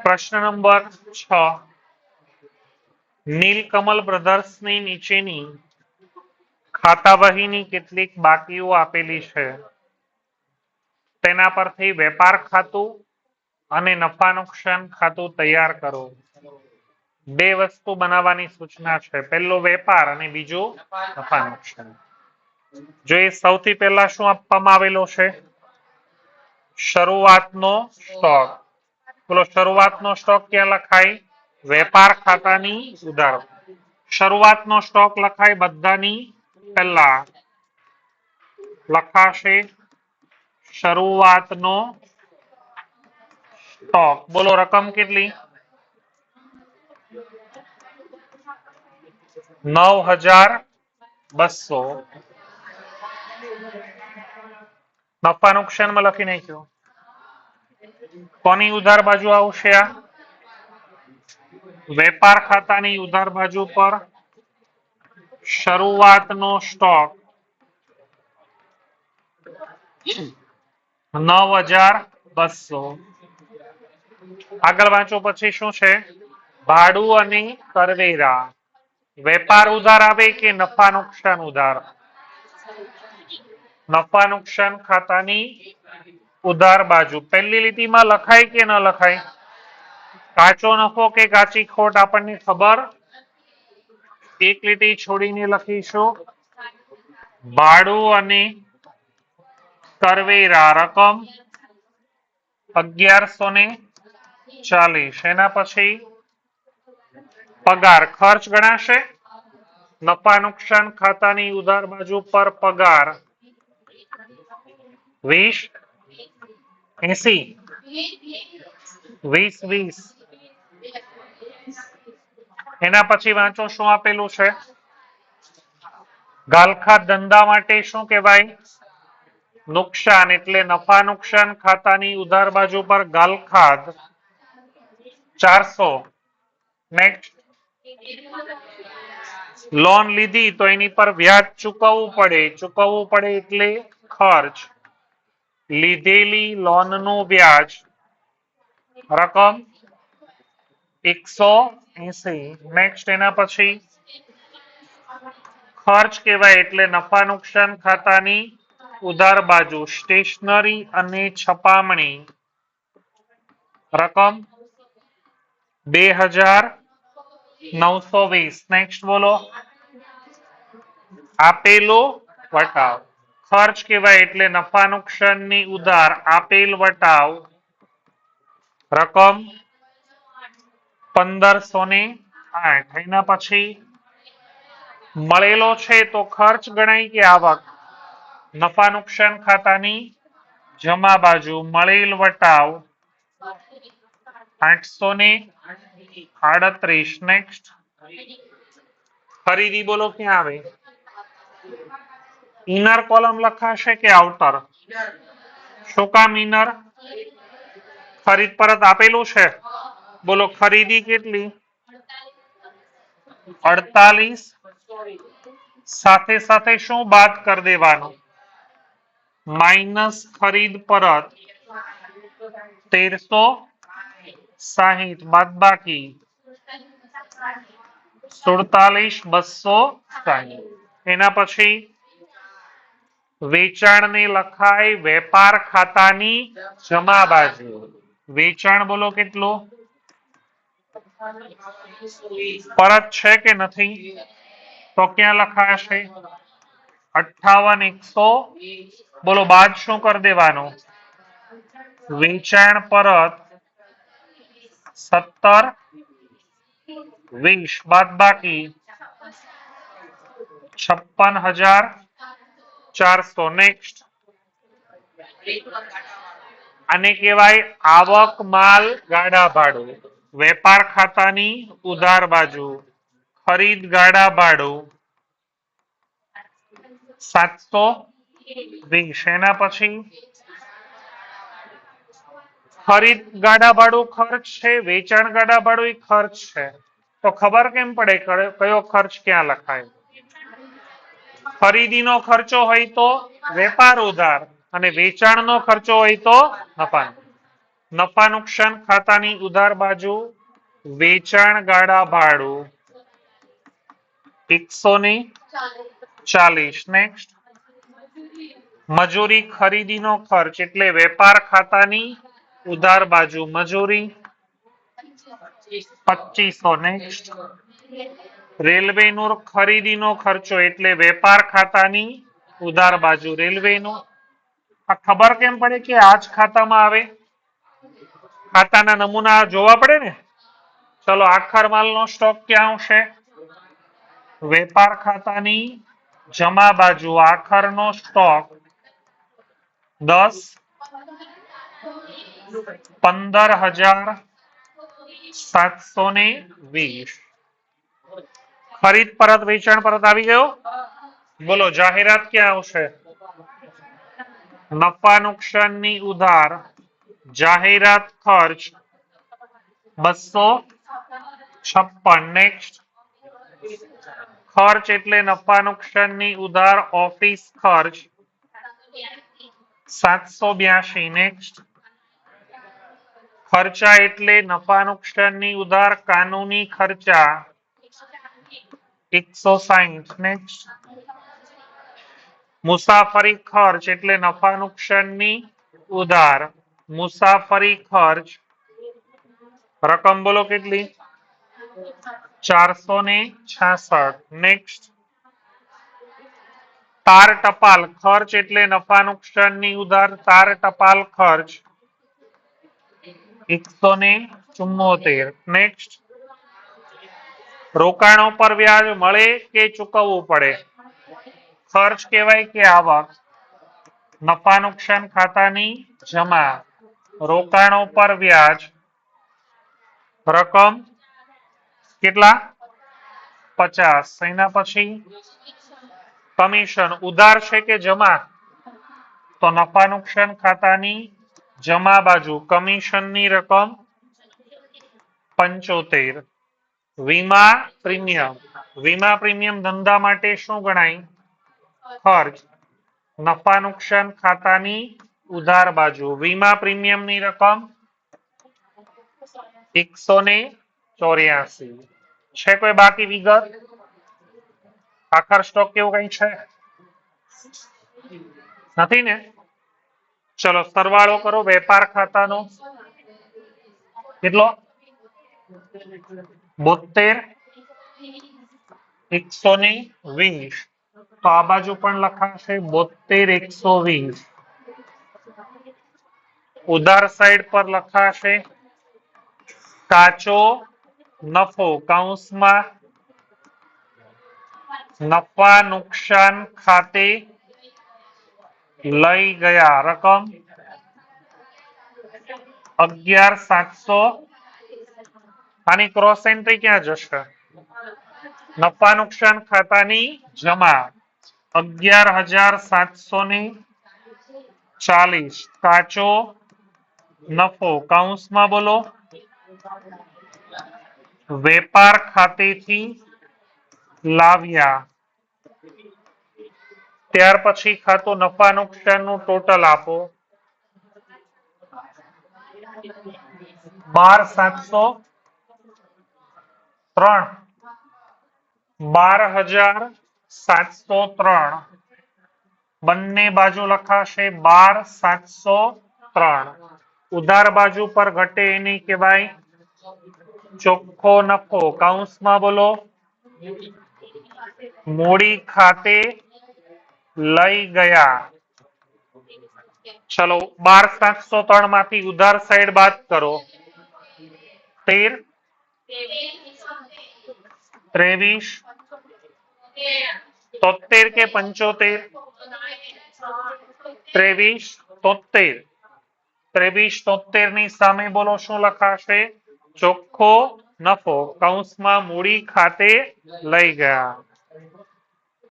પ્રશ્ન નંબર 6 નીલકમલ બ્રધર્સની નીચેની ખાતાવહીની કેટલીક બાકીઓ આપેલી છે તેના પરથી વેપાર ખાતું અને નફા નુકસાન ખાતું તૈયાર કરો। બે વસ્તુ બનાવવાની સૂચના છે, પહેલો વેપાર અને બીજો નફા નુકસાન। જો એ સૌથી પહેલા શું આપવામાં આવેલો છે? શરૂઆતનો સ્ટોક। બોલો શરૂઆતનો સ્ટોક ક્યાં લખાય? વેપાર ખાતાની ઉધાર। શરૂઆતનો સ્ટોક લખાય બધાની પહેલા લખાશે શરૂઆતનો સ્ટોક। બોલો રકમ કેટલી? 9200। નફા નુકસાનમાં લખી નાખ્યો। કોની ઉધાર બાજુ આવશે? આ વેપાર ખાતાની ઉધાર બાજુ પર શરૂઆતનો સ્ટોક 9200। આગળ વાંચો પછી શું છે? ભાડું અને કરવેરા। વેપાર ઉધાર આવે કે નફા નુકસાન ઉધાર? નફા નુકસાન ખાતાની ઉધાર બાજુ પહેલી લીટીમાં લખાય કે ન લખાય? કાચો નફો કે કાચી ખોટ આપણને ખબર, એક લીટી છોડીને લખીશું ભાડું અને કરવેરા રકમ 1140। એના પછી પગાર ખર્ચ ગણાશે। નફા નુકસાન ખાતાની ઉધાર બાજુ પર પગાર 20 80 20 20। એના પછી વાંચો શું આપેલું છે? ગાલખાત ધંધા માટે શું કહેવાય? નુકસાન। એટલે નફા નુકસાન ખાતાની ઉધાર બાજુ પર ગાલખાત 400। નેક્સ્ટ લોન લીધી તો એની પર વ્યાજ ચૂકવવું પડે, ચૂકવવું પડે એટલે ખર્ચ। લીધેલી લોનનું વ્યાજ રકમ 180। નેક્સ્ટ એના પછી ખર્ચ કહેવાય એટલે નફા નુકસાન ખાતાની ઉધાર બાજુ સ્ટેશનરી અને છપામણી રકમ 2920। નેક્સ્ટ બોલો આપેલો વટાવ ખર્ચ કહેવાય એટલે નફા નુકસાનની ઉધાર આપેલ વટાવ રકમ 1508। એના પછી મળેલો છે તો ખર્ચ ગણાય કે આવક? નફા નુકસાન ખાતાની જમા બાજુ મળેલ વટાવ 838। નેક્સ્ટ ખરીદી બોલો ક્યાં આવે? ઇનર કોલમ લખાશે કે આઉટર? શું કામ ઇનર? ખરીદ પરત આપેલું છે। બોલો ખરીદી કેટલી? 48। સાથે સાથે શું બાદ કરી દેવાનું? માઇનસ ખરીદ પરત 1360 બાદ બાકી 47260। એના પછી વેચાણ ને લખાય વેપાર ખાતાની જમા બાજુ। વેચાણ બોલો કેટલું? પરત છે કે નથી? તો ક્યાં લખાશે? 58 100। બોલો બાદ શું કરી દેવાનું? વેચાણ પરત 1720 બાદ બાકી 56400। નેક્સ્ટ આને કહેવાય આવક માલ ગાડા ભાડું। વેપાર ખાતાની ઉધાર બાજુ ખરીદ ગાડા ભાડું 720। એના પછી ખરીદ ગાડા ભાડું ખર્ચ છે, વેચાણ ગાડા ભાડું ખર્ચ છે, તો ખબર કેમ પડે કયો ખર્ચ ક્યાં લખાય? ખરીદીનો ખર્ચો હોય તો વેપાર ઉધાર અને વેચાણનો ખર્ચો હોય તો નફા। નફા નુકસાન ખાતાની ઉધાર બાજુ વેચાણ ગાળા ભાડું 140. નેક્સ્ટ મજૂરી ખરીદીનો ખર્ચ એટલે વેપાર ખાતાની ઉધાર બાજુ મજૂરી 2500. નેક્સ્ટ રેલવેનો ખરીદીનો ખર્ચો એટલે વેપાર ખાતાની ઉધાર બાજુ રેલવેનો. આ ખબર કેમ પડે કે આ જ ખાતામાં આવે? ખાતાના નમૂના જોવા પડે ને. ચલો આખર માલનો સ્ટોક ક્યાં આવશે? વેપાર ખાતાની જમા બાજુ આખરનો સ્ટોક 10 15,720. ખરીદ પરત વેચાણ પરત આવી ગયો. બોલો જાહેરાત ક્યાં આવશે? નફા નુકસાનની ઉધાર જાહેરાત ખર્ચ 256. નેક્સ્ટ ખર્ચ એટલે નફા નુકસાનની ઉધાર ઓફિસ ખર્ચ 782. નેક્સ્ટ ખર્ચા એટલે નફા નુકસાનની ઉધાર કાનૂની ખર્ચા 160. નેક્સ્ટ મુસાફરી ખર્ચ એટલે નફા નુકસાનની ઉધાર મુસાફરી ખર્ચ રકમ બોલો કેટલી? 466. નેક્સ્ટ તાર ટપાલ ખર્ચ એટલે નફા નુકસાનની ઉધાર તાર ટપાલ ખર્ચ 174. નેક્સ્ટ રોકાણો પર વ્યાજ મળે કે ચૂકવવું પડે? ખર્ચ કહેવાય કે આવક? નફા નુકસાન ખાતાની જમા રોકાણો પર વ્યાજ રકમ કેટલા? 50. એના પછી કમિશન ઉધાર છે કે જમા? તો નફા નુકસાન ખાતાની જમા બાજુ કમિશનની રકમ 75. વીમા પ્રીમિયમ વીમા પ્રીમિયમ ધંધા માટે શું ગણાય? ખર્ચ નફા નુકસાન ખાતાની ઉધાર બાજુ વીમા પ્રીમિયમની રકમ 184. છે કોઈ બાકી વિગત? આખર સ્ટોક કેવું કઈ છે? નથી ને. ચલો સરવાળો કરો વેપાર ખાતાનો કેટલો? 72 120. તો આ બાજુ પણ લખાશે 72 120. ઉધાર સાઈડ પર લખાશે કાચો નફો કૌંસમાં નફા નુકસાન ખાતે લઈ ગયા રકમ 11,700. આની ક્રોસ એન્ટ્રી ક્યાં જશે? નફા નુકસાન ખાતાની જમા 11,740. કાચો નફો કૌંસમાં બોલો વેપાર ખાતેથી લાવ્યા. ત્યાર પછી ખાતું નફા નુકસાન નું ટોટલ આપો 12,703. 12,703 બંને બાજુ લખાશે 12,703. ઉધાર બાજુ પર ઘટે એની કહેવાય ચોખ્ખો નફો કૌંસમાં બોલો મૂડી ખાતે લઈ ગયા. ચલો 12,703 માંથી ઉધાર સાઈડ બાદ કરો 13 23 73 કે 75? 23 73. 23 73 ની સામે બોલો શું લખાશે? ચોખ્ખો નફો કૌંસમાં મૂડી ખાતે લઈ ગયા.